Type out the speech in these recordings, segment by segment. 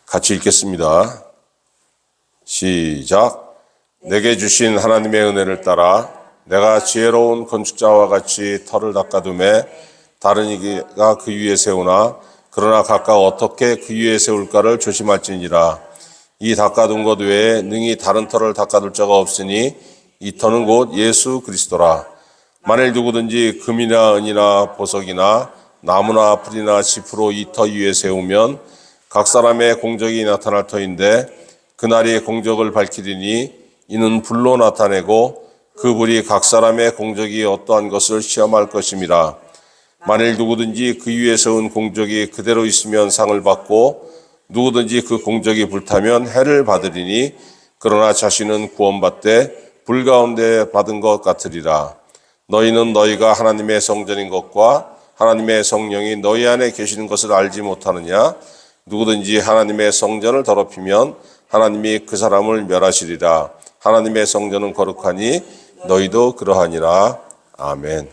같이 읽겠습니다. 시작. 내게 주신 하나님의 은혜를 따라 내가 지혜로운 건축자와 같이 터를 닦아두매 다른 이가 그 위에 세우나 그러나 각각 어떻게 그 위에 세울까를 조심할지니라. 이 닦아둔 것 외에 능히 다른 터를 닦아둘 자가 없으니 이 터는 곧 예수 그리스도라. 만일 누구든지 금이나 은이나 보석이나 나무나 풀이나 짚으로 이 터 위에 세우면 각 사람의 공적이 나타날 터인데 그날이 공적을 밝히리니 이는 불로 나타내고 그 불이 각 사람의 공적이 어떠한 것을 시험할 것임이라. 만일 누구든지 그 위에 세운 공적이 그대로 있으면 상을 받고 누구든지 그 공적이 불타면 해를 받으리니 그러나 자신은 구원받되 불 가운데 받은 것 같으리라. 너희는 너희가 하나님의 성전인 것과 하나님의 성령이 너희 안에 계시는 것을 알지 못하느냐? 누구든지 하나님의 성전을 더럽히면 하나님이 그 사람을 멸하시리라. 하나님의 성전은 거룩하니 너희도 그러하니라. 아멘.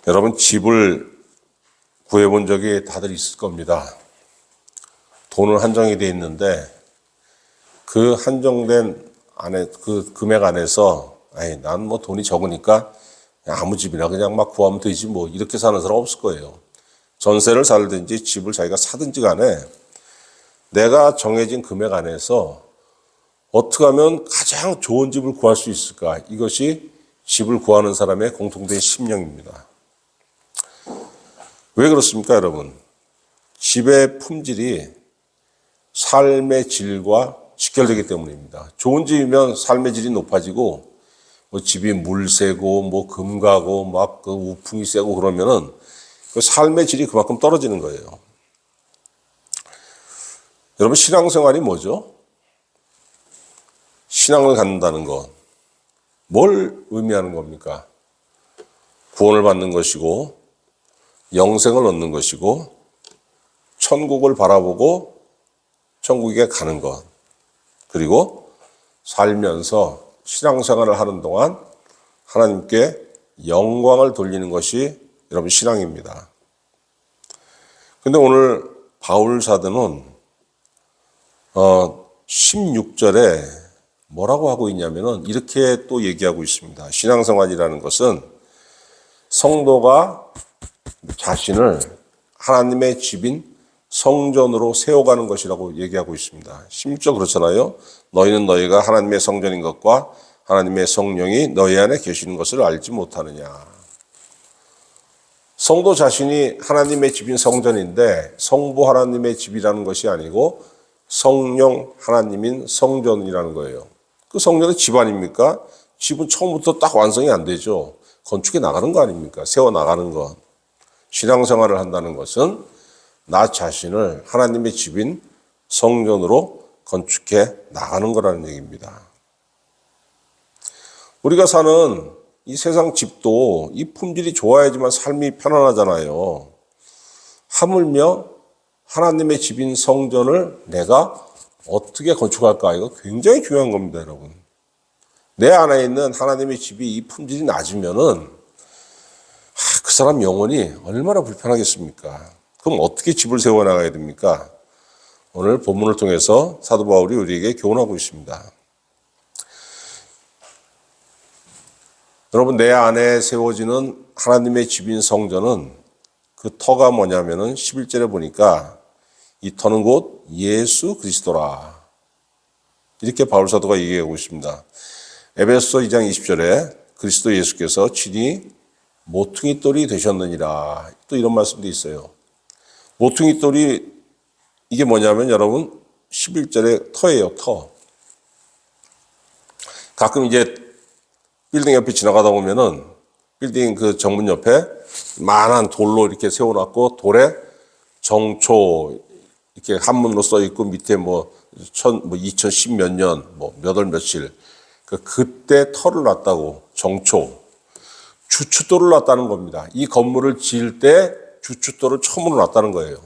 여러분, 집을 구해본 적이 다들 있을 겁니다. 돈은 한정이 돼 있는데 그 한정된 안에 그 금액 안에서 난 뭐 돈이 적으니까 아무 집이나 그냥 막 구하면 되지 뭐 이렇게 사는 사람 없을 거예요. 전세를 살든지 집을 자기가 사든지 간에 내가 정해진 금액 안에서 어떻게 하면 가장 좋은 집을 구할 수 있을까? 이것이 집을 구하는 사람의 공통된 심령입니다. 왜 그렇습니까, 여러분? 집의 품질이 삶의 질과 직결되기 때문입니다. 좋은 집이면 삶의 질이 높아지고 뭐 집이 물새고 뭐 금가고 막 그 우풍이 세고 그러면은 그 삶의 질이 그만큼 떨어지는 거예요. 여러분, 신앙생활이 뭐죠? 신앙을 갖는다는 것. 뭘 의미하는 겁니까? 구원을 받는 것이고 영생을 얻는 것이고 천국을 바라보고 천국에 가는 것. 그리고 살면서 신앙생활을 하는 동안 하나님께 영광을 돌리는 것이 여러분 신앙입니다. 근데 오늘 바울 사도는 16절에 뭐라고 하고 있냐면은 이렇게 또 얘기하고 있습니다. 신앙생활이라는 것은 성도가 자신을 하나님의 집인 성전으로 세워가는 것이라고 얘기하고 있습니다. 16절 그렇잖아요. 너희는 너희가 하나님의 성전인 것과 하나님의 성령이 너희 안에 계시는 것을 알지 못하느냐. 성도 자신이 하나님의 집인 성전인데 성부 하나님의 집이라는 것이 아니고 성령 하나님인 성전이라는 거예요. 그 성전은 집 아닙니까? 집은 처음부터 딱 완성이 안 되죠. 건축해 나가는 거 아닙니까? 세워 나가는 것. 신앙생활을 한다는 것은 나 자신을 하나님의 집인 성전으로 건축해 나가는 거라는 얘기입니다. 우리가 사는 이 세상 집도 이 품질이 좋아야지만 삶이 편안하잖아요. 하물며 하나님의 집인 성전을 내가 어떻게 건축할까? 이거 굉장히 중요한 겁니다, 여러분. 내 안에 있는 하나님의 집이 이 품질이 낮으면은 그 사람 영혼이 얼마나 불편하겠습니까? 그럼 어떻게 집을 세워나가야 됩니까? 오늘 본문을 통해서 사도 바울이 우리에게 교훈하고 있습니다. 여러분, 내 안에 세워지는 하나님의 집인 성전은 그 터가 뭐냐면은 11절에 보니까 이 터는 곧 예수 그리스도라. 이렇게 바울 사도가 얘기하고 있습니다. 에베소서 2장 20절에 그리스도 예수께서 친히 모퉁이 돌이 되셨느니라. 또 이런 말씀도 있어요. 모퉁이 돌이 이게 뭐냐면 여러분 11절에 터예요, 터. 가끔 이제 빌딩 옆에 지나가다 보면은 빌딩 그 정문 옆에 만한 돌로 이렇게 세워놨고 돌에 정초 이렇게 한문으로 써 있고 밑에 뭐 2010 몇 년 뭐 몇 월 며칠 그때 터를 놨다고 정초 주춧돌을 놨다는 겁니다. 이 건물을 지을 때 주춧돌을 처음으로 놨다는 거예요.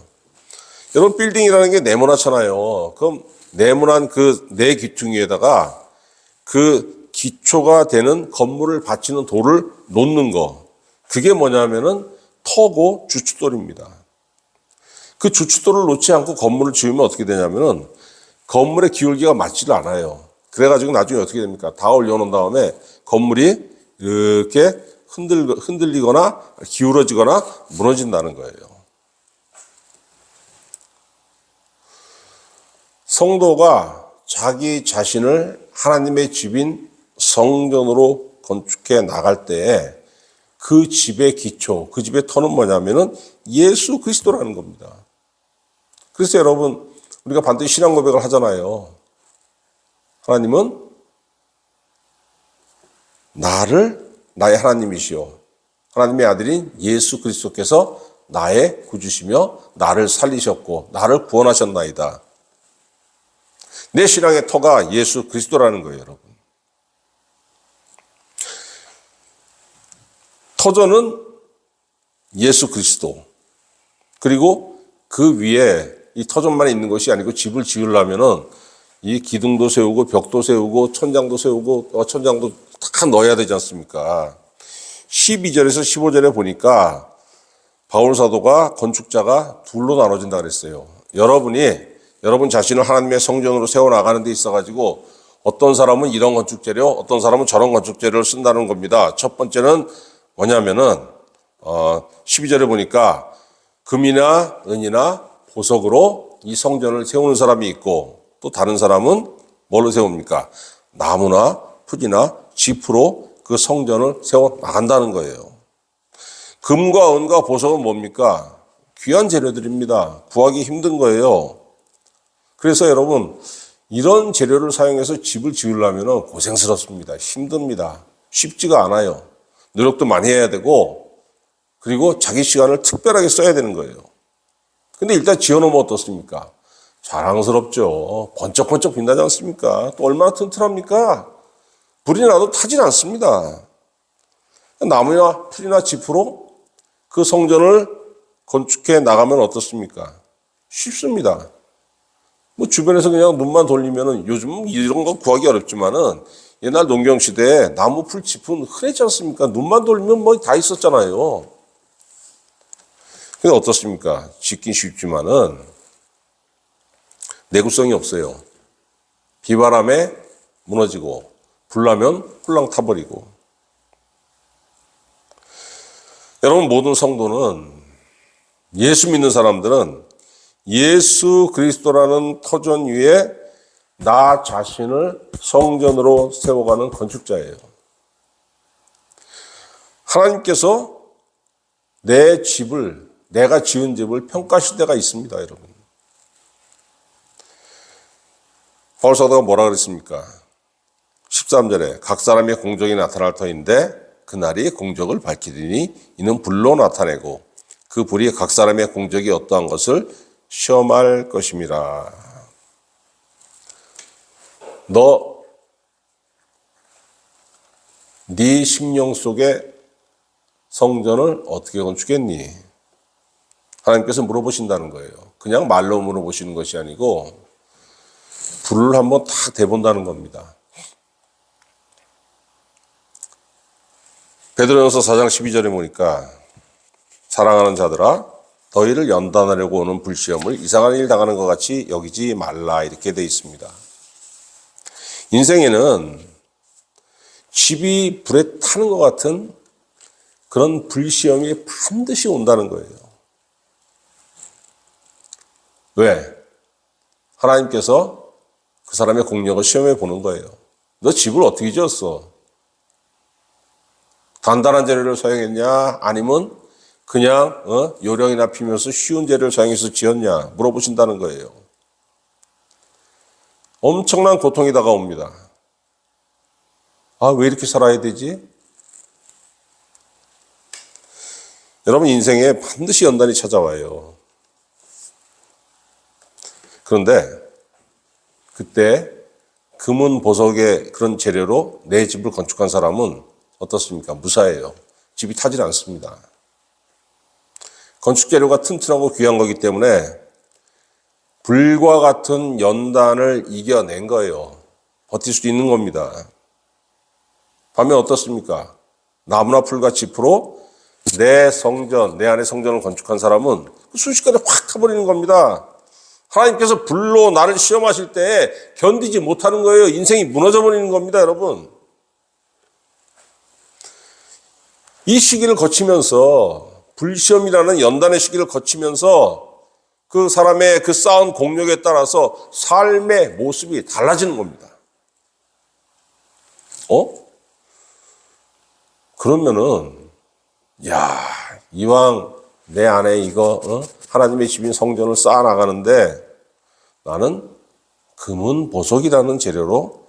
여러분 빌딩이라는 게 네모나잖아요. 그럼 네모난 그 네 기퉁이에다가 그 기초가 되는 건물을 받치는 돌을 놓는 거. 그게 뭐냐면은 터고 주춧돌입니다. 그 주춧돌을 놓지 않고 건물을 지으면 어떻게 되냐면은 건물의 기울기가 맞지를 않아요. 그래가지고 나중에 어떻게 됩니까? 다 올려놓은 다음에 건물이 이렇게 흔들리거나 기울어지거나 무너진다는 거예요. 성도가 자기 자신을 하나님의 집인 성전으로 건축해 나갈 때에 그 집의 기초, 그 집의 터는 뭐냐면은 예수 그리스도라는 겁니다. 그래서 여러분, 우리가 반드시 신앙 고백을 하잖아요. 하나님은 나의 하나님이시오. 하나님의 아들인 예수 그리스도께서 나의 구주시며 나를 살리셨고 나를 구원하셨나이다. 내 신앙의 터가 예수 그리스도라는 거예요, 여러분. 터전은 예수 그리스도. 그리고 그 위에 이 터전만 있는 것이 아니고 집을 지으려면은 이 기둥도 세우고 벽도 세우고 천장도 세우고 천장도 다 넣어야 되지 않습니까? 12절에서 15절에 보니까 바울 사도가 건축자가 둘로 나눠진다 그랬어요. 여러분 자신을 하나님의 성전으로 세워나가는 데 있어가지고 어떤 사람은 이런 건축 재료, 어떤 사람은 저런 건축 재료를 쓴다는 겁니다. 첫 번째는 뭐냐면은 12절에 보니까 금이나 은이나 보석으로 이 성전을 세우는 사람이 있고 또 다른 사람은 뭘로 세웁니까? 나무나 풀이나 짚으로 그 성전을 세워 나간다는 거예요. 금과 은과 보석은 뭡니까? 귀한 재료들입니다. 구하기 힘든 거예요. 그래서 여러분, 이런 재료를 사용해서 집을 지으려면 고생스럽습니다. 힘듭니다. 쉽지가 않아요. 노력도 많이 해야 되고, 그리고 자기 시간을 특별하게 써야 되는 거예요. 근데 일단 지어놓으면 어떻습니까? 자랑스럽죠. 번쩍번쩍 빛나지 않습니까? 또 얼마나 튼튼합니까? 불이 나도 타진 않습니다. 나무나 풀이나 짚으로 그 성전을 건축해 나가면 어떻습니까? 쉽습니다. 뭐 주변에서 그냥 눈만 돌리면은 요즘은 이런 거 구하기 어렵지만은 옛날 농경 시대에 나무, 풀, 짚은 흔했지 않습니까? 눈만 돌리면 뭐 다 있었잖아요. 근데 어떻습니까? 짓긴 쉽지만은 내구성이 없어요. 비바람에 무너지고 불나면 홀랑 타버리고. 여러분, 모든 성도는, 예수 믿는 사람들은 예수 그리스도라는 터전 위에 나 자신을 성전으로 세워가는 건축자예요. 하나님께서 내가 지은 집을 평가하실 때가 있습니다, 여러분. 바울 사도가 뭐라 그랬습니까? 13절에 각 사람의 공적이 나타날 터인데 그날이 공적을 밝히리니 이는 불로 나타내고 그 불이 각 사람의 공적이 어떠한 것을 시험할 것임이라. 네 심령 속에 성전을 어떻게 건축했니? 하나님께서 물어보신다는 거예요. 그냥 말로 물어보시는 것이 아니고 불을 한번 탁 대본다는 겁니다. 베드로전서 4장 12절에 보니까 사랑하는 자들아 너희를 연단하려고 오는 불시험을 이상한 일 당하는 것 같이 여기지 말라 이렇게 돼 있습니다. 인생에는 집이 불에 타는 것 같은 그런 불시험이 반드시 온다는 거예요. 왜? 하나님께서 그 사람의 공력을 시험해 보는 거예요. 너 집을 어떻게 지었어? 단단한 재료를 사용했냐? 아니면 그냥 요령이나 피면서 쉬운 재료를 사용해서 지었냐? 물어보신다는 거예요. 엄청난 고통이 다가옵니다. 아, 왜 이렇게 살아야 되지? 여러분, 인생에 반드시 연단이 찾아와요. 그런데 그때 금은 보석의 그런 재료로 내 집을 건축한 사람은 어떻습니까? 무사해요. 집이 타질 않습니다. 건축 재료가 튼튼하고 귀한 거기 때문에 불과 같은 연단을 이겨낸 거예요. 버틸 수 있는 겁니다. 반면 어떻습니까? 나무나 풀과 짚으로 내 안에 성전을 건축한 사람은 순식간에 확 타버리는 겁니다. 하나님께서 불로 나를 시험하실 때 견디지 못하는 거예요. 인생이 무너져 버리는 겁니다, 여러분. 이 시기를 거치면서, 불시험이라는 연단의 시기를 거치면서 그 사람의 그 쌓은 공력에 따라서 삶의 모습이 달라지는 겁니다. 그러면은, 이왕 내 안에 이거, 하나님의 집인 성전을 쌓아나가는데 나는 금은 보석이라는 재료로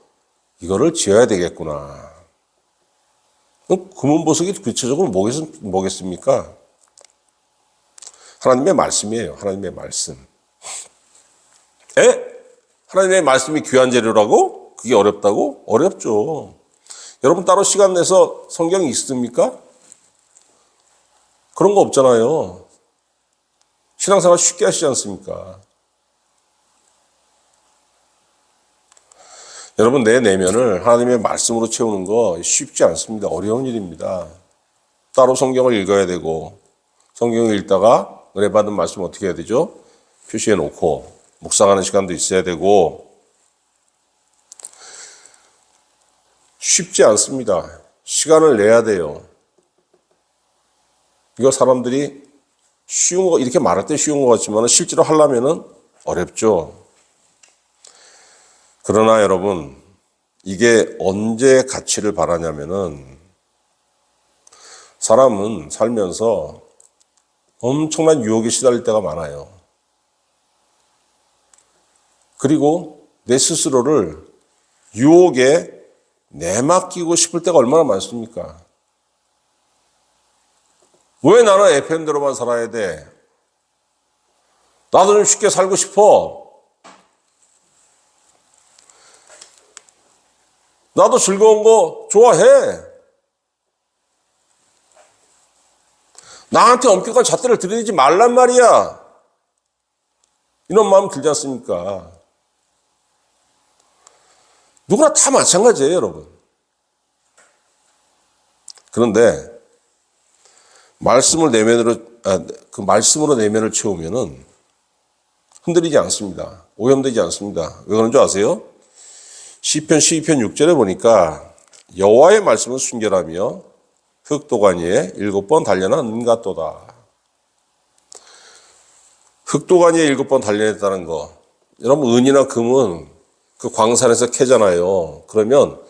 이거를 지어야 되겠구나. 금은 보석이 구체적으로 뭐겠습니까? 하나님의 말씀이에요. 하나님의 말씀. 하나님의 말씀이 귀한 재료라고? 그게 어렵다고? 어렵죠. 여러분 따로 시간 내서 성경이 있습니까? 그런 거 없잖아요. 신앙생활 쉽게 하시지 않습니까? 여러분 내 내면을 하나님의 말씀으로 채우는 거 쉽지 않습니다. 어려운 일입니다. 따로 성경을 읽어야 되고 성경을 읽다가 은혜 받은 말씀 어떻게 해야 되죠? 표시해 놓고 묵상하는 시간도 있어야 되고 쉽지 않습니다. 시간을 내야 돼요. 이거 사람들이 쉬운 거 이렇게 말할 때 쉬운 것 같지만 실제로 하려면은 어렵죠. 그러나 여러분 이게 언제 가치를 바라냐면은 사람은 살면서 엄청난 유혹에 시달릴 때가 많아요. 그리고 내 스스로를 유혹에 내맡기고 싶을 때가 얼마나 많습니까? 왜 나는 FM대로만 살아야 돼? 나도 좀 쉽게 살고 싶어. 나도 즐거운 거 좋아해. 나한테 엄격한 잣대를 들이대지 말란 말이야. 이런 마음 들지 않습니까? 누구나 다 마찬가지예요, 여러분. 그런데 말씀을 그 말씀으로 내면을 채우면은 흔들리지 않습니다. 오염되지 않습니다. 왜 그런 줄 아세요? 시편 12편 6절에 보니까 여호와의 말씀은 순결하며 흑도관 위에 7번 단련한 은 같도다. 흑도관 위에 7번 단련했다는 거. 여러분 은이나 금은 그 광산에서 캐잖아요. 그러면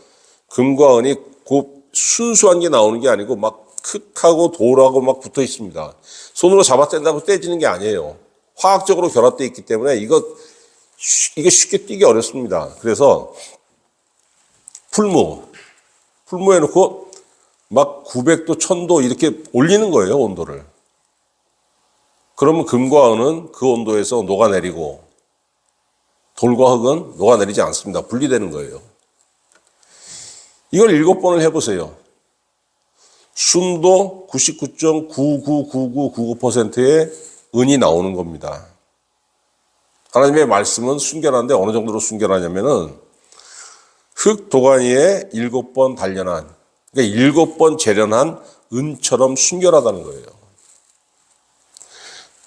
금과 은이 곧 순수한 게 나오는 게 아니고 막 흙하고 돌하고 막 붙어 있습니다. 손으로 잡아댄다고 떼지는 게 아니에요. 화학적으로 결합되어 있기 때문에 이게 쉽게 띄기 어렵습니다. 그래서 풀무에 놓고 막 900도, 1000도 이렇게 올리는 거예요, 온도를. 그러면 금과 은은 그 온도에서 녹아내리고 돌과 흙은 녹아내리지 않습니다. 분리되는 거예요. 이걸 7번을 해보세요. 순도 99.999999%의 은이 나오는 겁니다. 하나님의 말씀은 순결한데 어느 정도로 순결하냐면은 흙 도관 위에 7번 단련한, 그러니까 7번 재련한 은처럼 순결하다는 거예요.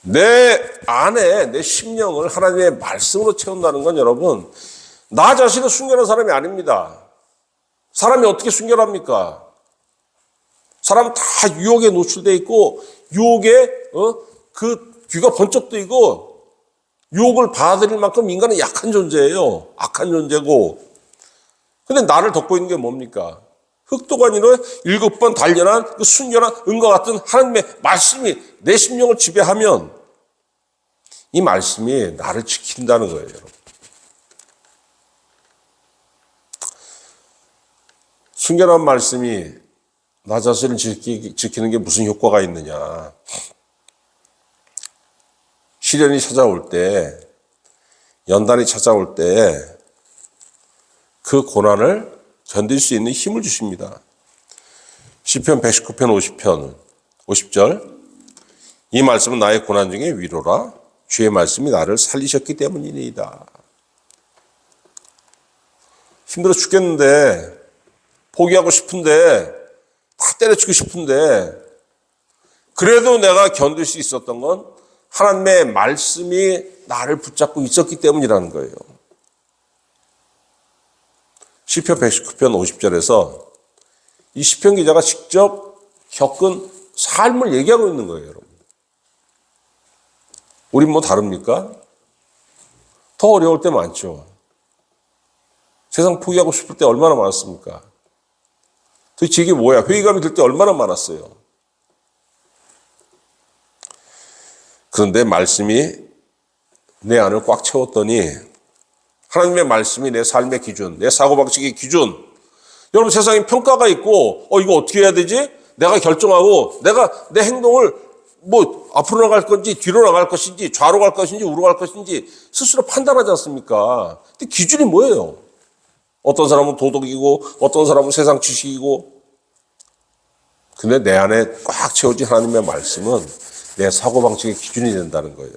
내 안에 내 심령을 하나님의 말씀으로 채운다는 건 여러분 나 자신은 순결한 사람이 아닙니다. 사람이 어떻게 순결합니까? 사람 다 유혹에 노출되어 있고 유혹에 그 귀가 번쩍 뜨이고 유혹을 받아들일 만큼 인간은 약한 존재예요. 악한 존재고. 근데 나를 덮고 있는 게 뭡니까? 흑도관이로 7번 단련한 그 순결한 은과 같은 하나님의 말씀이 내 심령을 지배하면 이 말씀이 나를 지킨다는 거예요, 여러분. 순결한 말씀이 나 자신을 지키는 게 무슨 효과가 있느냐. 시련이 찾아올 때, 연단이 찾아올 때 그 고난을 견딜 수 있는 힘을 주십니다. 시편 119편 50절 이 말씀은 나의 고난 중에 위로라. 주의 말씀이 나를 살리셨기 때문이니이다. 힘들어 죽겠는데 포기하고 싶은데 다 때려치고 싶은데 그래도 내가 견딜 수 있었던 건 하나님의 말씀이 나를 붙잡고 있었기 때문이라는 거예요. 시편 119편 50절에서 이 시편 기자가 직접 겪은 삶을 얘기하고 있는 거예요, 여러분. 우린 뭐 다릅니까? 더 어려울 때 많죠. 세상 포기하고 싶을 때 얼마나 많았습니까? 도대체 이게 뭐야? 회의감이 들 때 얼마나 많았어요. 그런데 말씀이 내 안을 꽉 채웠더니 하나님의 말씀이 내 삶의 기준, 내 사고방식의 기준. 여러분 세상에 평가가 있고 이거 어떻게 해야 되지? 내가 결정하고 내가 내 행동을 뭐 앞으로 나갈 건지 뒤로 나갈 것인지 좌로 갈 것인지 우로 갈 것인지 스스로 판단하지 않습니까? 근데 기준이 뭐예요? 어떤 사람은 도덕이고 어떤 사람은 세상 지식이고 근데 내 안에 꽉 채워진 하나님의 말씀은 내 사고방식의 기준이 된다는 거예요.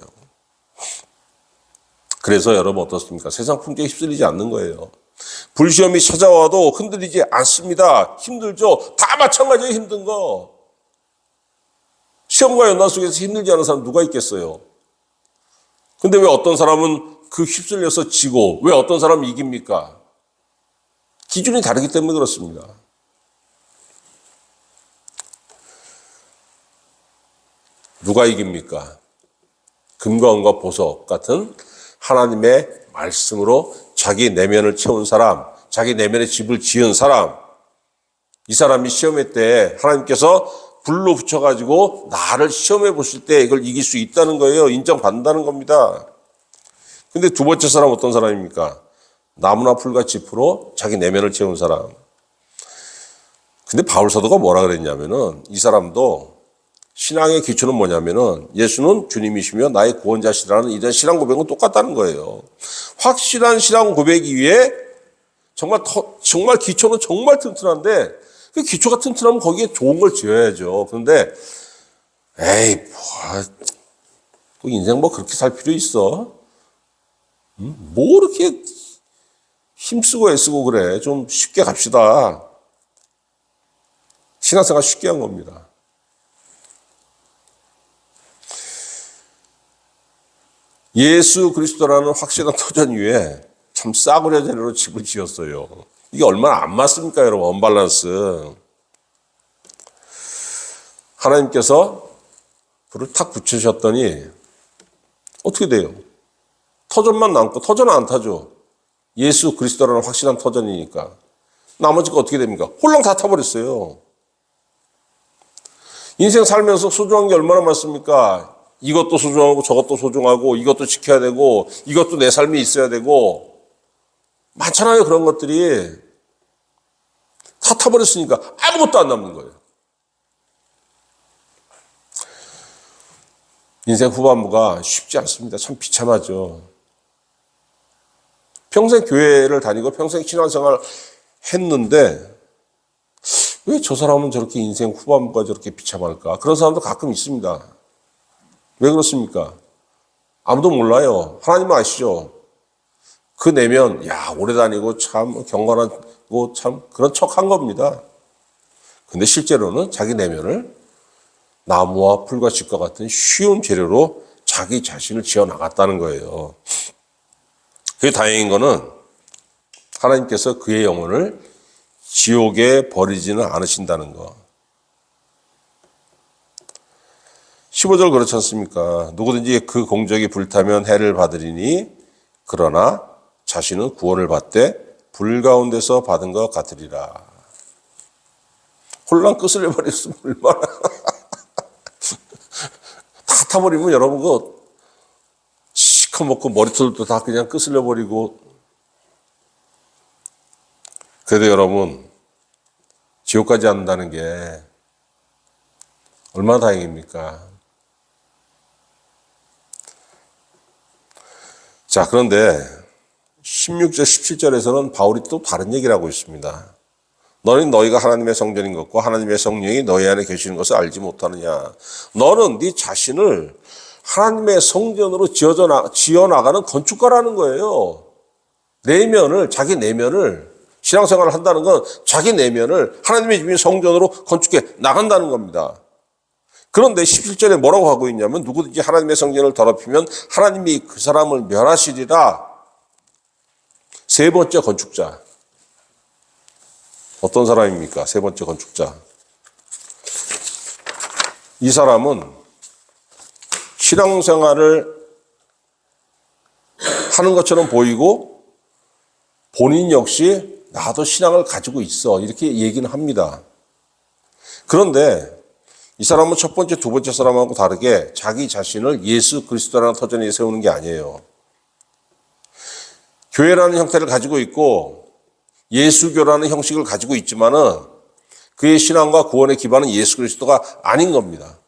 그래서 여러분 어떻습니까? 세상 풍조에 휩쓸리지 않는 거예요. 불시험이 찾아와도 흔들리지 않습니다. 힘들죠? 다 마찬가지예요, 힘든 거. 시험과 연단 속에서 힘들지 않은 사람 누가 있겠어요? 근데 왜 어떤 사람은 그 휩쓸려서 지고 왜 어떤 사람은 이깁니까? 기준이 다르기 때문에 그렇습니다. 누가 이깁니까? 금과 은과 보석 같은 하나님의 말씀으로 자기 내면을 채운 사람, 자기 내면의 집을 지은 사람, 이 사람이 시험회 때 하나님께서 불로 붙여가지고 나를 시험해 보실 때 이걸 이길 수 있다는 거예요. 인정받는다는 겁니다. 근데 두 번째 사람 어떤 사람입니까? 나무나 풀과 짚으로 자기 내면을 채운 사람. 근데 바울 사도가 뭐라 그랬냐면은 이 사람도 신앙의 기초는 뭐냐면은 예수는 주님이시며 나의 구원자시라는 이런 신앙 고백은 똑같다는 거예요. 확실한 신앙 고백이 위해 정말 기초는 정말 튼튼한데 그 기초가 튼튼하면 거기에 좋은 걸 지어야죠. 그런데 에이 인생 뭐 그렇게 살 필요 있어? 뭐 이렇게 힘쓰고 애쓰고 그래. 좀 쉽게 갑시다. 신앙생활 쉽게 한 겁니다. 예수 그리스도라는 확실한 터전 위에 참 싸구려 재료로 집을 지었어요. 이게 얼마나 안 맞습니까, 여러분? 언밸런스. 하나님께서 불을 탁 붙이셨더니 어떻게 돼요? 터전만 남고 터전은 안 타죠. 예수 그리스도라는 확실한 터전이니까. 나머지가 어떻게 됩니까? 홀랑 다 타버렸어요. 인생 살면서 소중한 게 얼마나 많습니까? 이것도 소중하고 저것도 소중하고 이것도 지켜야 되고 이것도 내 삶에 있어야 되고 많잖아요. 그런 것들이 다 타버렸으니까 아무것도 안 남는 거예요. 인생 후반부가 쉽지 않습니다. 참 비참하죠. 평생 교회를 다니고 평생 신앙생활 했는데 왜 저 사람은 저렇게 인생 후반부가 저렇게 비참할까? 그런 사람도 가끔 있습니다. 왜 그렇습니까? 아무도 몰라요. 하나님은 아시죠? 그 내면 오래 다니고 참 경건하고 참 그런 척한 겁니다. 근데 실제로는 자기 내면을 나무와 풀과 짚과 같은 쉬운 재료로 자기 자신을 지어 나갔다는 거예요. 그게 다행인 거는 하나님께서 그의 영혼을 지옥에 버리지는 않으신다는 거. 15절 그렇지 않습니까? 누구든지 그 공적이 불타면 해를 받으리니 그러나 자신은 구원을 받되 불 가운데서 받은 것 같으리라. 홀랑 끝을 내버렸으면 얼마나 다 타버리면 여러분 그거 시커멓고 머리털도 다 그냥 끝을 내버리고. 그래도 여러분 지옥 가지 않는다는 게 얼마나 다행입니까? 자, 그런데 16절, 17절에서는 바울이 또 다른 얘기를 하고 있습니다. 너는 너희가 하나님의 성전인 것과 하나님의 성령이 너희 안에 계시는 것을 알지 못하느냐. 너는 네 자신을 하나님의 성전으로 지어나가는 건축가라는 거예요. 자기 내면을, 신앙생활을 한다는 건 자기 내면을 하나님의 집인 성전으로 건축해 나간다는 겁니다. 그런데 17절에 뭐라고 하고 있냐면 누구든지 하나님의 성전을 더럽히면 하나님이 그 사람을 멸하시리라. 세 번째 건축자. 어떤 사람입니까? 세 번째 건축자. 이 사람은 신앙생활을 하는 것처럼 보이고 본인 역시 나도 신앙을 가지고 있어 이렇게 얘기는 합니다. 그런데 이 사람은 첫 번째, 두 번째 사람하고 다르게 자기 자신을 예수 그리스도라는 터전 위에 세우는 게 아니에요. 교회라는 형태를 가지고 있고 예수교라는 형식을 가지고 있지만은 그의 신앙과 구원의 기반은 예수 그리스도가 아닌 겁니다.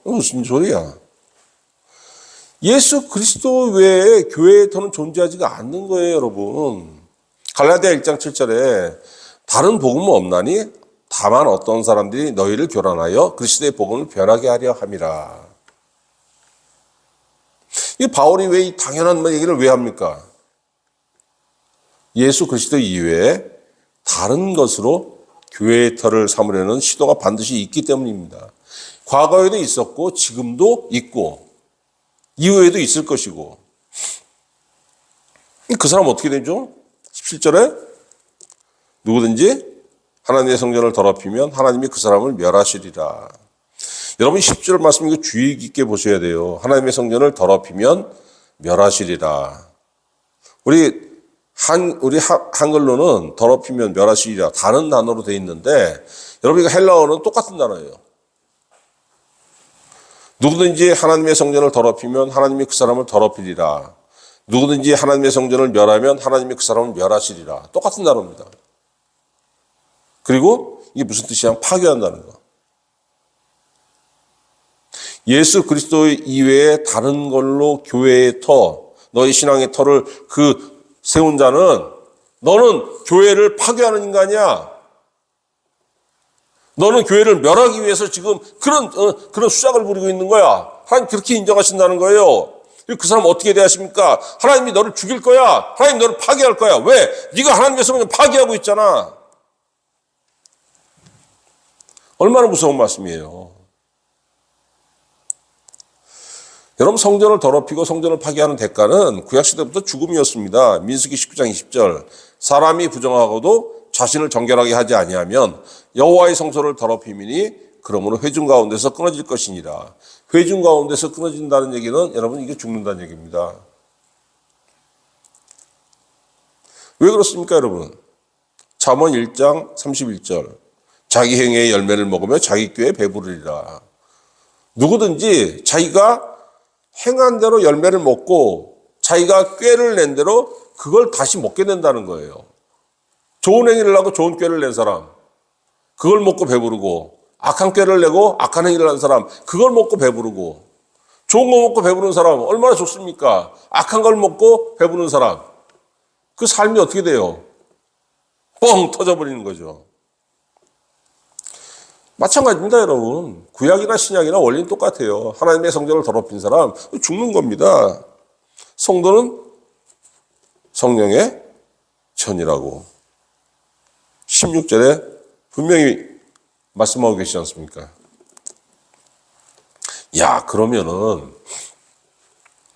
무슨 소리야? 예수 그리스도 외에 교회의 터는 존재하지가 않는 거예요, 여러분. 갈라디아 1장 7절에 다른 복음은 없나니 다만 어떤 사람들이 너희를 교란하여 그리스도의 복음을 변하게 하려 함이라. 이 바울이 왜 이 당연한 얘기를 왜 합니까? 예수 그리스도 이외에 다른 것으로 교회의 터를 삼으려는 시도가 반드시 있기 때문입니다. 과거에도 있었고 지금도 있고 이후에도 있을 것이고. 그 사람 어떻게 되죠? 17절에 누구든지 하나님의 성전을 더럽히면 하나님이 그 사람을 멸하시리라. 여러분 10절 말씀 이거 주의 깊게 보셔야 돼요. 하나님의 성전을 더럽히면 멸하시리라. 우리 한글로는 더럽히면 멸하시리라 다른 단어로 되어 있는데 여러분 이거 헬라어는 똑같은 단어예요. 누구든지 하나님의 성전을 더럽히면 하나님이 그 사람을 더럽히리라. 누구든지 하나님의 성전을 멸하면 하나님이 그 사람을 멸하시리라. 똑같은 단어입니다. 그리고 이게 무슨 뜻이냐? 파괴한다는 거. 예수 그리스도 이외에 다른 걸로 교회의 터, 너희 신앙의 터를 세운 자는 너는 교회를 파괴하는 인간이야. 너는 교회를 멸하기 위해서 지금 그런 수작을 부리고 있는 거야. 하나님 그렇게 인정하신다는 거예요. 그 사람 어떻게 대하십니까? 하나님이 너를 죽일 거야. 하나님 너를 파괴할 거야. 왜? 네가 하나님의 성전을 파괴하고 있잖아. 얼마나 무서운 말씀이에요. 여러분 성전을 더럽히고 성전을 파괴하는 대가는 구약시대부터 죽음이었습니다. 민수기 19장 20절 사람이 부정하고도 자신을 정결하게 하지 아니하면 여호와의 성소를 더럽히미니 그러므로 회중 가운데서 끊어질 것이니라. 회중 가운데서 끊어진다는 얘기는 여러분 이게 죽는다는 얘기입니다. 왜 그렇습니까 여러분? 잠언 1장 31절 자기 행위의 열매를 먹으며 자기 꾀에 배부르리라. 누구든지 자기가 행한 대로 열매를 먹고 자기가 꾀를 낸 대로 그걸 다시 먹게 된다는 거예요. 좋은 행위를 하고 좋은 꾀를 낸 사람 그걸 먹고 배부르고 악한 꾀를 내고 악한 행위를 한 사람 그걸 먹고 배부르고 좋은 거 먹고 배부른 사람 얼마나 좋습니까? 악한 걸 먹고 배부른 사람 그 삶이 어떻게 돼요? 뻥 터져버리는 거죠. 마찬가지입니다, 여러분. 구약이나 신약이나 원리는 똑같아요. 하나님의 성전을 더럽힌 사람 죽는 겁니다. 성도는 성령의 전이라고 16절에 분명히 말씀하고 계시지 않습니까? 야, 그러면은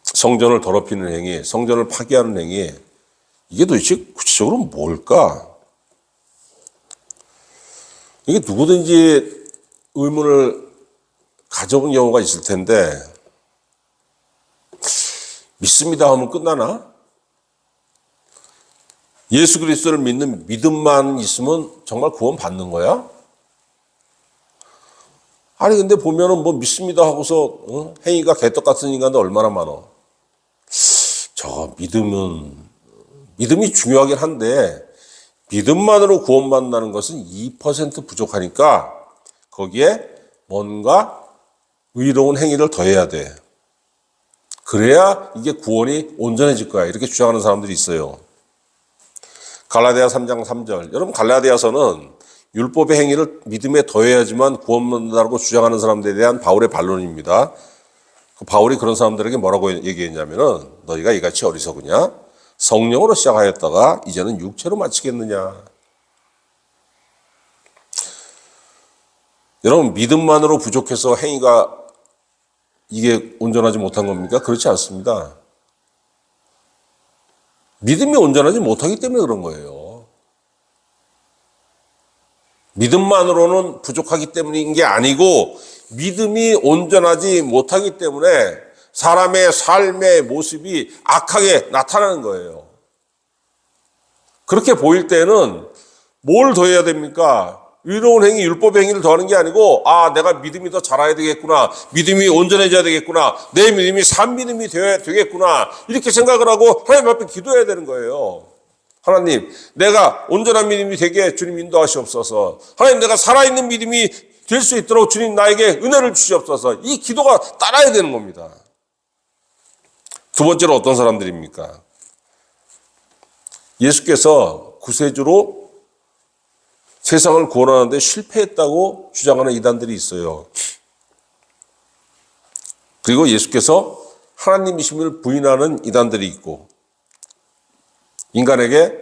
성전을 더럽히는 행위, 성전을 파괴하는 행위 이게 도대체 구체적으로 뭘까? 이게 누구든지 의문을 가져본 경우가 있을 텐데 믿습니다 하면 끝나나? 예수 그리스도를 믿는 믿음만 있으면 정말 구원 받는 거야? 아니 근데 보면은 뭐 믿습니다 하고서 행위가 개떡 같은 인간도 얼마나 많아. 저 믿음이 중요하긴 한데 믿음만으로 구원받는다는 것은 2% 부족하니까 거기에 뭔가 의로운 행위를 더해야 돼. 그래야 이게 구원이 온전해질 거야. 이렇게 주장하는 사람들이 있어요. 갈라디아 3장 3절. 여러분 갈라디아서는 율법의 행위를 믿음에 더해야지만 구원받는다고 주장하는 사람들에 대한 바울의 반론입니다. 바울이 그런 사람들에게 뭐라고 얘기했냐면은 너희가 이같이 어리석으냐? 성령으로 시작하였다가 이제는 6체로 마치겠느냐. 여러분, 믿음만으로 부족해서 행위가 이게 온전하지 못한 겁니까? 그렇지 않습니다. 믿음이 온전하지 못하기 때문에 그런 거예요. 믿음만으로는 부족하기 때문인 게 아니고 믿음이 온전하지 못하기 때문에 사람의 삶의 모습이 악하게 나타나는 거예요. 그렇게 보일 때는 뭘 더 해야 됩니까? 의로운 행위, 율법의 행위를 더하는 게 아니고 내가 믿음이 더 자라야 되겠구나. 믿음이 온전해져야 되겠구나. 내 믿음이 산 믿음이 되어야 되겠구나. 이렇게 생각을 하고 하나님 앞에 기도해야 되는 거예요. 하나님, 내가 온전한 믿음이 되게 주님 인도하시옵소서. 하나님, 내가 살아있는 믿음이 될 수 있도록 주님 나에게 은혜를 주시옵소서. 이 기도가 따라야 되는 겁니다. 두 번째로 어떤 사람들입니까? 예수께서 구세주로 세상을 구원하는데 실패했다고 주장하는 이단들이 있어요. 그리고 예수께서 하나님이심을 부인하는 이단들이 있고, 인간에게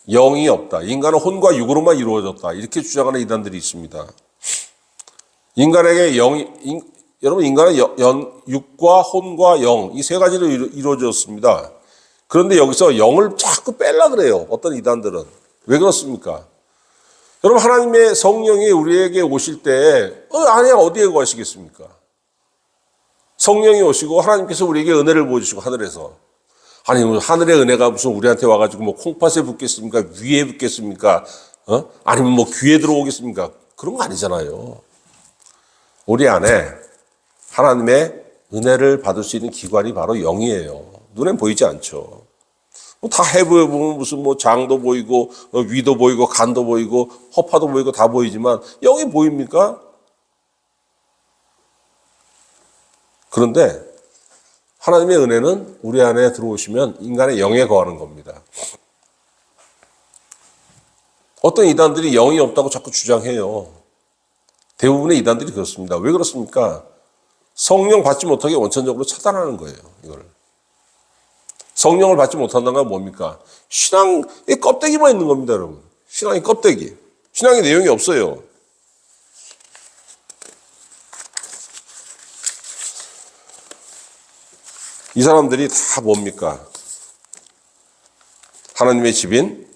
영이 없다. 인간은 혼과 육으로만 이루어졌다. 이렇게 주장하는 이단들이 있습니다. 인간에게 여러분, 인간은 육과 혼과 영, 이 세 가지로 이루어졌습니다. 그런데 여기서 영을 자꾸 뺄라 그래요. 어떤 이단들은. 왜 그렇습니까? 여러분, 하나님의 성령이 우리에게 오실 때, 아니야, 어디에 거하시겠습니까? 성령이 오시고 하나님께서 우리에게 은혜를 보여주시고 하늘에서. 아니, 하늘의 은혜가 무슨 우리한테 와가지고 뭐 콩팥에 붙겠습니까? 위에 붙겠습니까? 아니면 뭐 귀에 들어오겠습니까? 그런 거 아니잖아요. 우리 안에 하나님의 은혜를 받을 수 있는 기관이 바로 영이에요. 눈엔 보이지 않죠. 다 해보면 무슨 뭐 장도 보이고 위도 보이고 간도 보이고 허파도 보이고 다 보이지만 영이 보입니까? 그런데 하나님의 은혜는 우리 안에 들어오시면 인간의 영에 거하는 겁니다. 어떤 이단들이 영이 없다고 자꾸 주장해요. 대부분의 이단들이 그렇습니다. 왜 그렇습니까? 성령 받지 못하게 원천적으로 차단하는 거예요. 이걸. 성령을 받지 못한다는 건 뭡니까? 신앙의 껍데기만 있는 겁니다, 여러분. 신앙의 껍데기. 신앙의 내용이 없어요. 이 사람들이 다 뭡니까? 하나님의 집인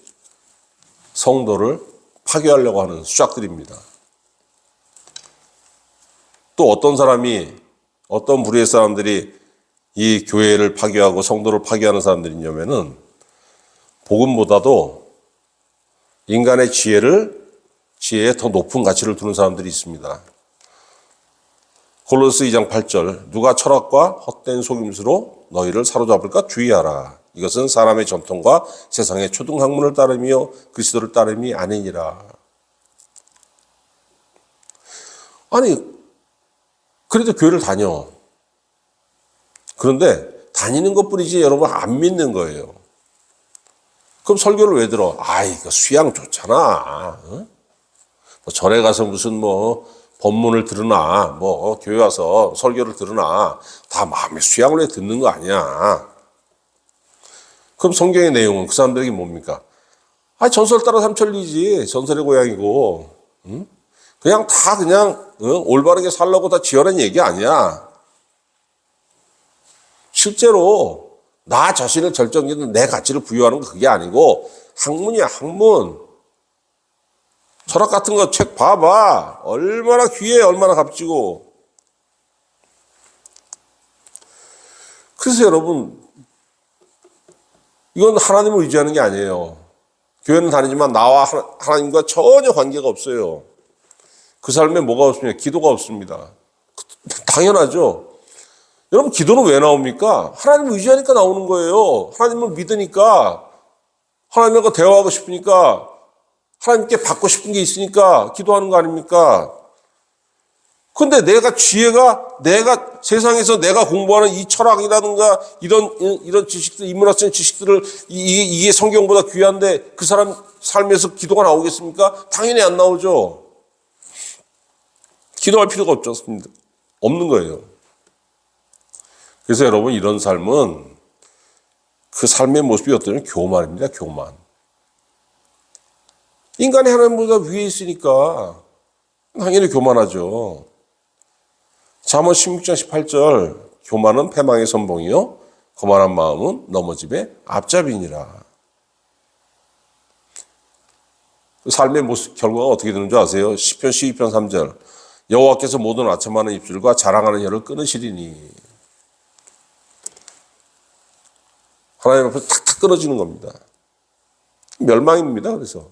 성도를 파괴하려고 하는 수작들입니다. 또 어떤 부류의 사람들이 이 교회를 파괴하고 성도를 파괴하는 사람들이 있냐면은 복음보다도 인간의 지혜에 더 높은 가치를 두는 사람들이 있습니다. 골로새 2장 8절, 누가 철학과 헛된 속임수로 너희를 사로잡을까 주의하라. 이것은 사람의 전통과 세상의 초등학문을 따르며 그리스도를 따름이 아니니라. 아니, 그래도 교회를 다녀. 그런데 다니는 것뿐이지 여러분 안 믿는 거예요. 그럼 설교를 왜 들어? 이거 수양 좋잖아. 뭐 절에 가서 무슨 법문을 들으나 교회 와서 설교를 들으나 다 마음의 수양을 해 듣는 거 아니야. 그럼 성경의 내용은 그 사람들에게 뭡니까? 전설 따라 삼천리지. 전설의 고향이고. 그냥 다 올바르게 살라고 다 지어낸 얘기 아니야. 실제로 나 자신을 결정짓는 내 가치를 부여하는 거 그게 아니고 학문이야, 학문. 철학 같은 거 책 봐봐. 얼마나 귀해, 얼마나 값지고. 그래서 여러분, 이건 하나님을 의지하는 게 아니에요. 교회는 다니지만 나와 하나님과 전혀 관계가 없어요. 그 삶에 뭐가 없습니까? 기도가 없습니다. 당연하죠. 여러분, 기도는 왜 나옵니까? 하나님을 의지하니까 나오는 거예요. 하나님을 믿으니까, 하나님과 대화하고 싶으니까, 하나님께 받고 싶은 게 있으니까 기도하는 거 아닙니까? 근데 내가 세상에서 내가 공부하는 이 철학이라든가 이런 지식들, 인문학적인 지식들을 이게 성경보다 귀한데 그 사람 삶에서 기도가 나오겠습니까? 당연히 안 나오죠. 기도할 필요가 없습니다. 없는 거예요. 그래서 여러분, 이런 삶은 그 삶의 모습이 어떠냐면 교만입니다. 교만. 인간이 하나님보다 위에 있으니까 당연히 교만하죠. 잠언 16장 18절 교만은 패망의 선봉이요 거만한 마음은 넘어짐의 앞잡이니라. 삶의 모습, 결과가 어떻게 되는 줄 아세요? 시편 12편 3절 여호와께서 모든 아첨하는 입술과 자랑하는 혀를 끊으시리니. 하나님 앞에서 탁탁 끊어지는 겁니다. 멸망입니다. 그래서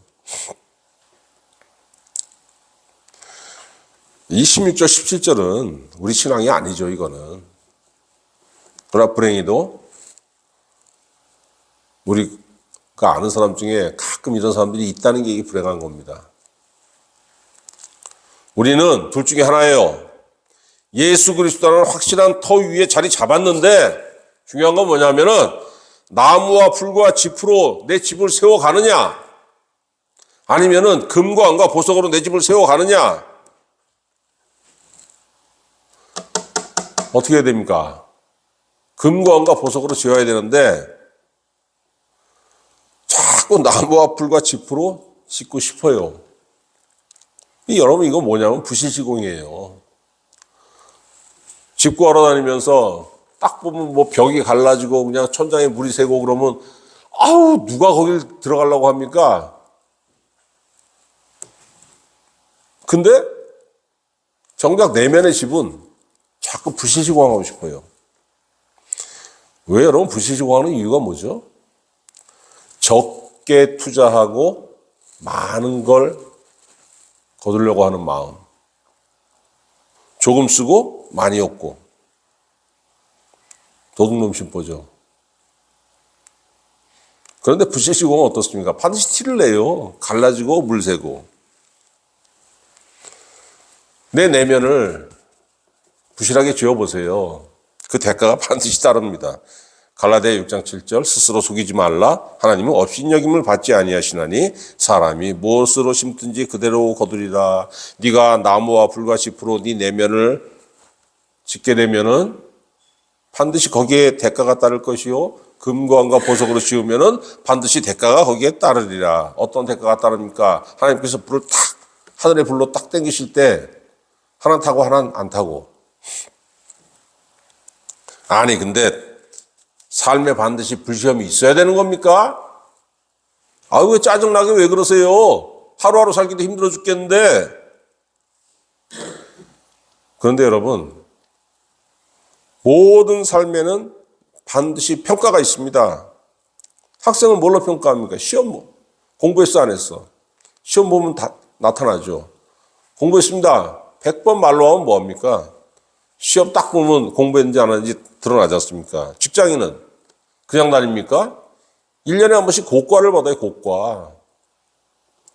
이 16절 17절은 우리 신앙이 아니죠. 이거는. 그러나 불행히도 우리가 아는 사람 중에 가끔 이런 사람들이 있다는 게 이게 불행한 겁니다. 우리는 둘 중에 하나예요. 예수 그리스도라는 확실한 터 위에 자리 잡았는데 중요한 건 뭐냐면은 나무와 풀과 짚으로 내 집을 세워가느냐, 아니면은 금과 은과 보석으로 내 집을 세워가느냐. 어떻게 해야 됩니까? 금과 은과 보석으로 지어야 되는데 자꾸 나무와 풀과 짚으로 짓고 싶어요. 여러분 이거 뭐냐면 부실시공이에요. 집 구하러 다니면서 딱 보면 뭐 벽이 갈라지고 그냥 천장에 물이 새고 그러면 아우 누가 거길 들어가려고 합니까? 근데 정작 내면의 집은 자꾸 부실시공하고 싶어요. 왜 여러분 부실시공하는 이유가 뭐죠? 적게 투자하고 많은 걸 거두려고 하는 마음. 조금 쓰고 많이 얻고. 도둑놈 심보죠. 그런데 부실시공은 어떻습니까? 반드시 티를 내요. 갈라지고 물새고. 내 내면을 부실하게 지어보세요. 그 대가가 반드시 따릅니다. 갈라디아 6장 7절 스스로 속이지 말라. 하나님은 업신여김을 받지 아니하시나니 사람이 무엇으로 심든지 그대로 거두리라. 네가 나무와 불과 짚으로 네 내면을 짓게 되면은 반드시 거기에 대가가 따를 것이요 금과 은과 보석으로 지으면은 반드시 대가가 거기에 따르리라. 어떤 대가가 따릅니까? 하나님께서 불을 탁 하늘의 불로 딱 당기실 때 하나 타고 하나 안 타고. 아니 근데 삶에 반드시 불시험이 있어야 되는 겁니까? 아유 왜 짜증나게 왜 그러세요? 하루하루 살기도 힘들어 죽겠는데. 그런데 여러분 모든 삶에는 반드시 평가가 있습니다. 학생은 뭘로 평가합니까? 시험 공부했어 안 했어? 시험 보면 다 나타나죠. 공부했습니다. 100번 말로 하면 뭐합니까? 시험 딱 보면 공부했는지 안 했는지 드러나지 않습니까? 직장인은 그냥 다닙니까? 1년에 한 번씩 고과를 받아요. 고과.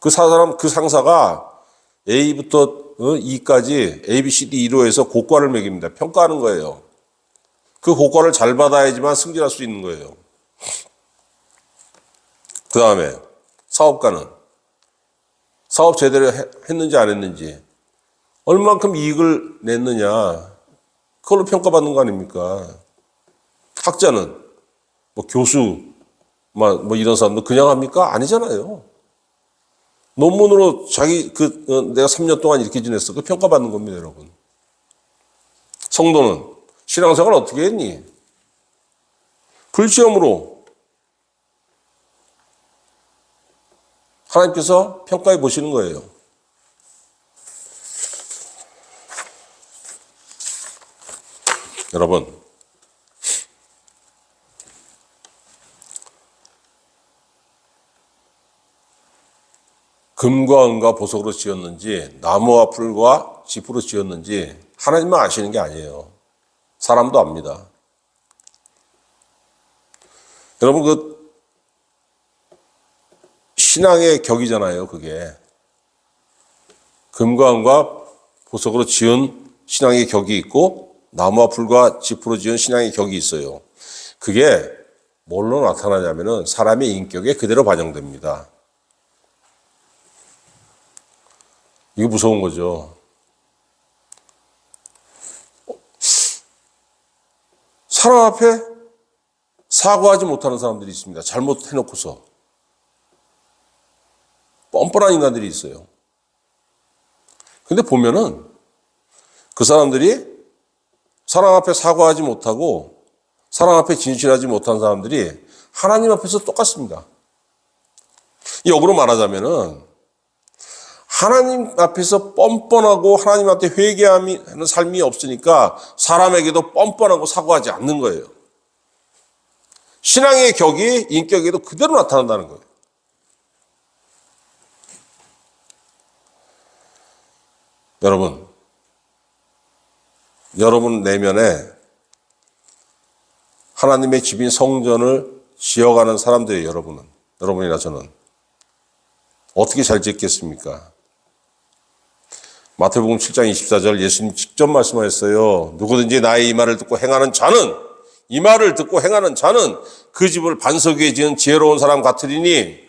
그 사람, 그 상사가 A부터 E까지 A, B, C, D, E로 해서 고과를 매깁니다. 평가하는 거예요. 그 고과를 잘 받아야지만 승진할 수 있는 거예요. 그 다음에 사업가는 사업 제대로 했는지 안 했는지, 얼만큼 이익을 냈느냐, 그걸로 평가받는 거 아닙니까? 학자는 뭐 교수, 뭐 이런 사람도 그냥 합니까? 아니잖아요. 논문으로 자기 내가 3년 동안 이렇게 지냈어. 그 평가받는 겁니다, 여러분. 성도는 신앙생활 어떻게 했니? 불시험으로 하나님께서 평가해 보시는 거예요. 여러분, 금과 은과 보석으로 지었는지 나무와 풀과 짚으로 지었는지 하나님만 아시는 게 아니에요. 사람도 압니다. 여러분 그 신앙의 격이잖아요. 그게 금과 은과 보석으로 지은 신앙의 격이 있고 나무와 풀과 짚으로 지은 신앙의 격이 있어요. 그게 뭘로 나타나냐면은 사람의 인격에 그대로 반영됩니다. 이거 무서운 거죠. 사람 앞에 사과하지 못하는 사람들이 있습니다. 잘못해놓고서. 뻔뻔한 인간들이 있어요. 근데 보면은 그 사람들이 사랑 앞에 사과하지 못하고 사랑 앞에 진실하지 못한 사람들이 하나님 앞에서 똑같습니다. 역으로 말하자면은 하나님 앞에서 뻔뻔하고 하나님한테 회개하는 삶이 없으니까 사람에게도 뻔뻔하고 사과하지 않는 거예요. 신앙의 격이 인격에도 그대로 나타난다는 거예요. 여러분 내면에 하나님의 집인 성전을 지어가는 사람들이에요. 여러분이나 저는. 어떻게 잘 짓겠습니까? 마태복음 7장 24절 예수님 직접 말씀하셨어요. 누구든지 나의 이 말을 듣고 행하는 자는 그 집을 반석 위에 지은 지혜로운 사람 같으리니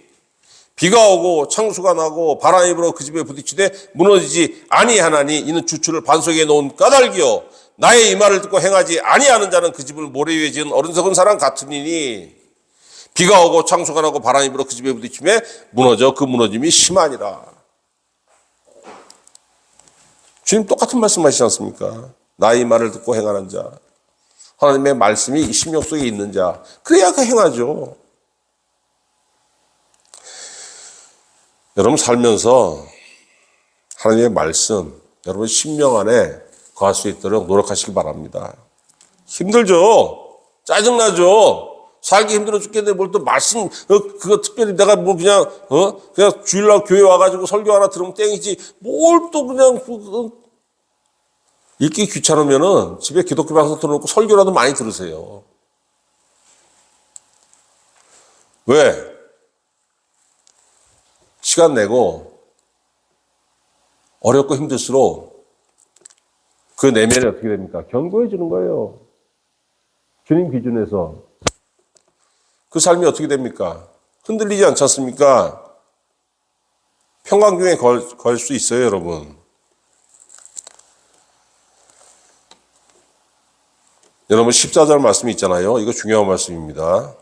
비가 오고 창수가 나고 바람이 불어 그 집에 부딪히되 무너지지 아니하나니 이는 주추를 반석 위에 놓은 까닭이요 나의 이 말을 듣고 행하지 아니하는 자는 그 집을 모래 위에 지은 어리석은 사람 같으니 비가 오고 창수가 나고 바람이 불어 그 집에 부딪히며 무너져 그 무너짐이 심하니라. 주님 똑같은 말씀하시지 않습니까? 나의 말을 듣고 행하는 자, 하나님의 말씀이 심령 속에 있는 자, 그래야 그 행하죠. 여러분 살면서 하나님의 말씀, 여러분 심령 안에 거할 수 있도록 노력하시기 바랍니다. 힘들죠? 짜증나죠? 살기 힘들어 죽겠는데 뭘 또 말씀, 그거 특별히 내가 뭐 그냥 주일날 교회 와가지고 설교 하나 들으면 땡이지, 뭘 또 그냥, 읽기 귀찮으면은 집에 기독교 방송 틀어놓고 설교라도 많이 들으세요. 왜? 시간 내고 어렵고 힘들수록 그 내면이 어떻게 됩니까? 견고해지는 거예요. 주님 기준에서. 그 삶이 어떻게 됩니까? 흔들리지 않지 않습니까? 평강중에 걸 수 있어요, 여러분. 여러분 14절 말씀이 있잖아요. 이거 중요한 말씀입니다.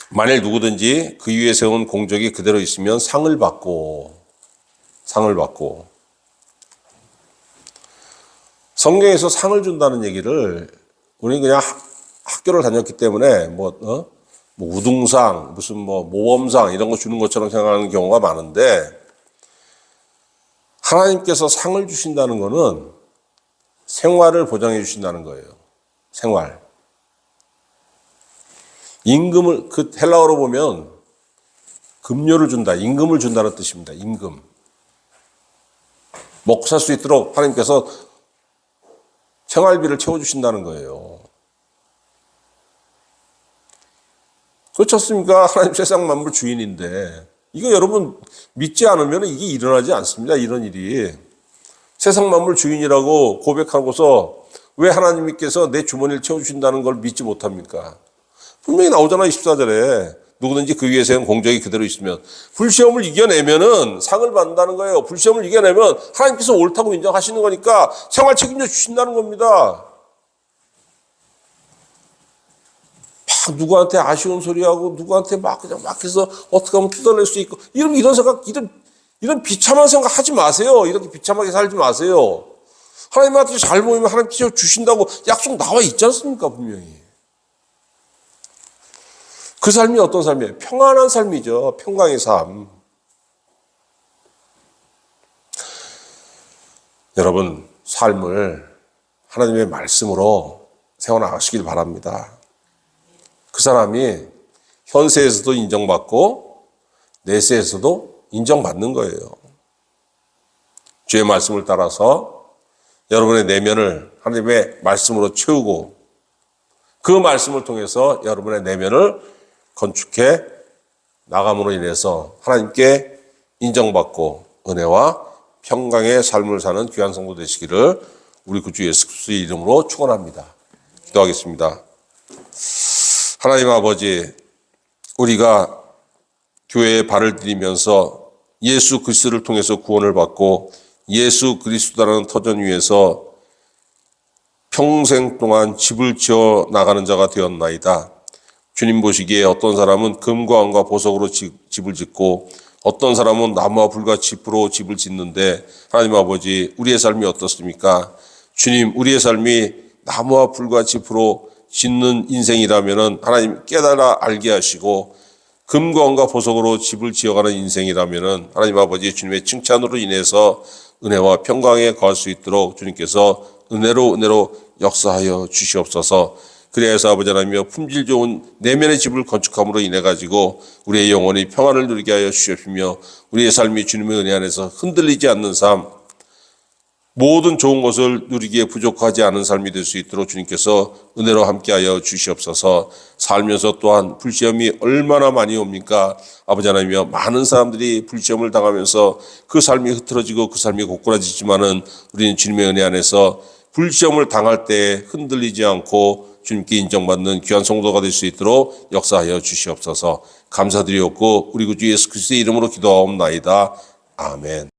만일 누구든지 그 위에 세운 공적이 그대로 있으면 상을 받고 성경에서 상을 준다는 얘기를 우리는 그냥 학교를 다녔기 때문에 뭐 우등상, 무슨 모범상 이런 거 주는 것처럼 생각하는 경우가 많은데 하나님께서 상을 주신다는 거는 생활을 보장해 주신다는 거예요. 생활. 임금을, 그 헬라어로 보면 급료를 준다, 임금을 준다는 뜻입니다. 임금. 먹고 살 수 있도록 하나님께서 생활비를 채워주신다는 거예요. 그렇지 않습니까? 하나님 세상 만물 주인인데 이거 여러분 믿지 않으면 이게 일어나지 않습니다. 이런 일이. 세상 만물 주인이라고 고백하고서 왜 하나님께서 내 주머니를 채워주신다는 걸 믿지 못합니까? 분명히 나오잖아요. 14절에. 누구든지 그 위에 세운 공적이 그대로 있으면 불시험을 이겨내면은 상을 받는다는 거예요. 불시험을 이겨내면 하나님께서 옳다고 인정하시는 거니까 생활 책임져 주신다는 겁니다. 막 누구한테 아쉬운 소리하고 누구한테 막 그냥 막 해서 어떻게 하면 뜯어낼 수 있고 이런 생각, 이런 비참한 생각 하지 마세요. 이렇게 비참하게 살지 마세요. 하나님한테 잘 보이면 하나님께서 주신다고 약속 나와 있지 않습니까? 분명히. 그 삶이 어떤 삶이에요? 평안한 삶이죠. 평강의 삶. 여러분, 삶을 하나님의 말씀으로 세워나가시길 바랍니다. 그 사람이 현세에서도 인정받고 내세에서도 인정받는 거예요. 주의 말씀을 따라서 여러분의 내면을 하나님의 말씀으로 채우고 그 말씀을 통해서 여러분의 내면을 건축해 나감으로 인해서 하나님께 인정받고 은혜와 평강의 삶을 사는 귀한 성도 되시기를 우리 구주 예수 그리스도의 이름으로 축원합니다. 기도하겠습니다. 하나님 아버지, 우리가 교회에 발을 들이면서 예수 그리스도를 통해서 구원을 받고 예수 그리스도라는 터전 위에서 평생 동안 집을 지어 나가는 자가 되었나이다. 주님 보시기에 어떤 사람은 금과 은과 보석으로 집을 짓고 어떤 사람은 나무와 불과 짚으로 집을 짓는데 하나님 아버지 우리의 삶이 어떻습니까? 주님 우리의 삶이 나무와 불과 짚으로 짓는 인생이라면 하나님 깨달아 알게 하시고 금과 은과 보석으로 집을 지어가는 인생이라면 하나님 아버지 주님의 칭찬으로 인해서 은혜와 평강에 거할 수 있도록 주님께서 은혜로 역사하여 주시옵소서. 그래서 아버지 하나님이여 품질 좋은 내면의 집을 건축함으로 인해 가지고 우리의 영혼이 평안을 누리게 하여 주시옵시며 우리의 삶이 주님의 은혜 안에서 흔들리지 않는 삶, 모든 좋은 것을 누리기에 부족하지 않은 삶이 될 수 있도록 주님께서 은혜로 함께하여 주시옵소서. 살면서 또한 불시험이 얼마나 많이 옵니까? 아버지 하나님이여 많은 사람들이 불시험을 당하면서 그 삶이 흐트러지고 그 삶이 고꾸라지지만은 우리는 주님의 은혜 안에서 불시험을 당할 때 흔들리지 않고 주님께 인정받는 귀한 성도가 될 수 있도록 역사하여 주시옵소서. 감사드리옵고 우리 구주 예수 그리스도의 이름으로 기도하옵나이다. 아멘.